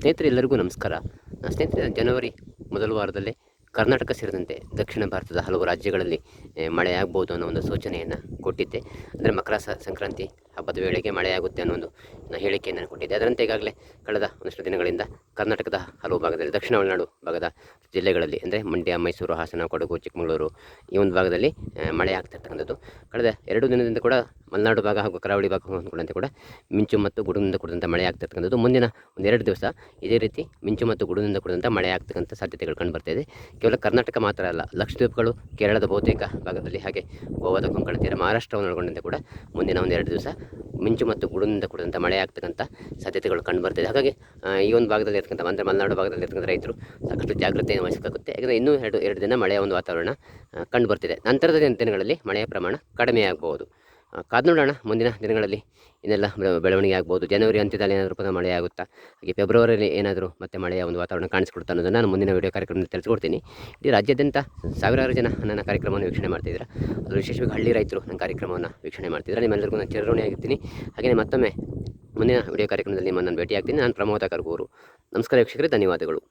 ಸ್ನೇಹಿತರೆ ಎಲ್ಲರಿಗೂ ನಮಸ್ಕಾರ. ಸ್ನೇಹಿತರೆ ಜನವರಿ ಮೊದಲ ವಾರದಲ್ಲೇ ಕರ್ನಾಟಕ ಸೇರಿದಂತೆ ದಕ್ಷಿಣ ಭಾರತದ ಹಲವು ರಾಜ್ಯಗಳಲ್ಲಿ ಮಳೆಯಾಗ್ಬೋದು ಅನ್ನೋ ಒಂದು ಸೂಚನೆಯನ್ನು ಕೊಟ್ಟಿದ್ದೆ. ಅಂದರೆ ಮಕರ ಸಂಕ್ರಾಂತಿ ಹಬ್ಬದ ವೇಳೆಗೆ ಮಳೆಯಾಗುತ್ತೆ ಅನ್ನೋ ಒಂದು ಹೇಳಿಕೆಯನ್ನು ಕೊಟ್ಟಿದ್ದೆ. ಅದರಂತೆ ಈಗಾಗಲೇ ಕಳೆದ ಒಂದಷ್ಟು ದಿನಗಳಿಂದ ಕರ್ನಾಟಕದ ಹಲವು ಭಾಗದಲ್ಲಿ ದಕ್ಷಿಣ ಒಳನಾಡು ಭಾಗದ ಜಿಲ್ಲೆಗಳಲ್ಲಿ ಅಂದರೆ ಮಂಡ್ಯ, ಮೈಸೂರು, ಹಾಸನ, ಕೊಡಗು, ಚಿಕ್ಕಮಗಳೂರು ಈ ಒಂದು ಭಾಗದಲ್ಲಿ ಮಳೆ ಆಗ್ತಿರ್ತಕ್ಕಂಥದ್ದು. ಕಳೆದ 2 ದಿನದಿಂದ ಕೂಡ ಮಲೆನಾಡು ಭಾಗ ಹಾಗೂ ಕರಾವಳಿ ಭಾಗ ಹೊಂದ್ಕೊಂಡಂತೆ ಕೂಡ ಮಿಂಚು ಮತ್ತು ಗುಡುಗಿನಿಂದ ಕೂಡಿದಂಥ ಮಳೆ ಆಗ್ತಿರ್ತಕ್ಕಂಥದ್ದು. ಮುಂದಿನ 2 ದಿವಸ ಇದೇ ರೀತಿ ಮಿಂಚು ಮತ್ತು ಗುಡುಗಿನಿಂದ ಕೂಡಿದಂಥ ಮಳೆ ಆಗ್ತಕ್ಕಂಥ ಸಾಧ್ಯತೆಗಳು ಕಂಡು ಬರ್ತಾಯಿದೆ. ಕೇವಲ ಕರ್ನಾಟಕ ಮಾತ್ರ ಅಲ್ಲ, ಲಕ್ಷದ್ವೀಪಗಳು, ಕೇರಳದ ಬಹುತೇಕ ಭಾಗದಲ್ಲಿ, ಹಾಗೆ ಗೋವಾದ ಕೊಂಕಣ ತೀರ, ಮಹಾರಾಷ್ಟ್ರವನ್ನು ಒಳಗೊಂಡಂತೆ ಕೂಡ ಮುಂದಿನ 2 ದಿವಸ ಮಿಂಚು ಮತ್ತು ಗುಡುಗಿನಿಂದ ಕೂಡಿದಂಥ ಮಳೆ ಆಗ್ತಕ್ಕಂಥ ಸಾಧ್ಯತೆಗಳು ಕಂಡು ಬರ್ತಿದೆ. ಹಾಗಾಗಿ ಈ ಒಂದು ಭಾಗದಲ್ಲಿ ಇರ್ತಕ್ಕಂಥ ಅಂದರೆ ಮಲೆನಾಡು ಭಾಗದಲ್ಲಿ ಇರ್ತಕ್ಕಂಥ ರೈತರು ಸಾಕಷ್ಟು ಜಾಗ್ರತೆಯನ್ನು ವಹಿಸಬೇಕಾಗುತ್ತೆ. ಯಾಕಂದರೆ ಇನ್ನೂ ಎರಡು ದಿನ ಮಳೆಯ ಒಂದು ವಾತಾವರಣ ಕಂಡು ಬರ್ತಿದೆ. ನಂತರದ ದಿನಗಳಲ್ಲಿ ಮಳೆಯ ಪ್ರಮಾಣ ಕಡಿಮೆ ಆಗಬಹುದು. ಕಾದು ನೋಡೋಣ ಮುಂದಿನ ದಿನಗಳಲ್ಲಿ ಇನ್ನೆಲ್ಲ ಬೆಳವಣಿಗೆ ಆಗ್ಬೋದು. ಜನವರಿ ಅಂತ್ಯದಲ್ಲಿ ಏನಾದರೂ ಪುನಃ ಮಳೆ ಆಗುತ್ತಾ, ಹಾಗೆ ಫೆಬ್ರವರಿಯಲ್ಲಿ ಏನಾದರೂ ಮತ್ತೆ ಮಳೆಯ ಒಂದು ವಾತಾವರಣ ಕಾಣಿಸ್ಕೊಡ್ತಾ ಅನ್ನೋದನ್ನು ನಾನು ಮುಂದಿನ ವಿಡಿಯೋ ಕಾರ್ಯಕ್ರಮದಲ್ಲಿ ತಿಳಿಸ್ಕೊಡ್ತೀನಿ. ಇಡೀ ರಾಜ್ಯಾದ್ಯಂತ ಸಾವಿರಾರು ಜನ ನನ್ನ ಕಾರ್ಯಕ್ರಮವನ್ನು ವೀಕ್ಷಣೆ ಮಾಡ್ತಿದ್ದೀರಾ. ಅದು ವಿಶೇಷವಾಗಿ ಹಳ್ಳಿ ರೈತರು ನನ್ನ ಕಾರ್ಯಕ್ರಮವನ್ನು ವೀಕ್ಷಣೆ ಮಾಡ್ತಿದ್ದಾರೆ. ನಿಮ್ಮೆಲ್ಲರಿಗೂ ನಾನು ಚಿರಋಣಿಯಾಗಿರ್ತೀನಿ. ಹಾಗೆಯೇ ಮತ್ತೊಮ್ಮೆ ಮುಂದಿನ ವಿಡಿಯೋ ಕಾರ್ಯಕ್ರಮದಲ್ಲಿ ನಿಮ್ಮನ್ನು ಭೇಟಿಯಾಗ್ತೀನಿ. ನಾನು ಪ್ರಮೋದ ಕರ್ಗೂರು. ನಮಸ್ಕಾರ ವೀಕ್ಷಕರೇ, ಧನ್ಯವಾದಗಳು.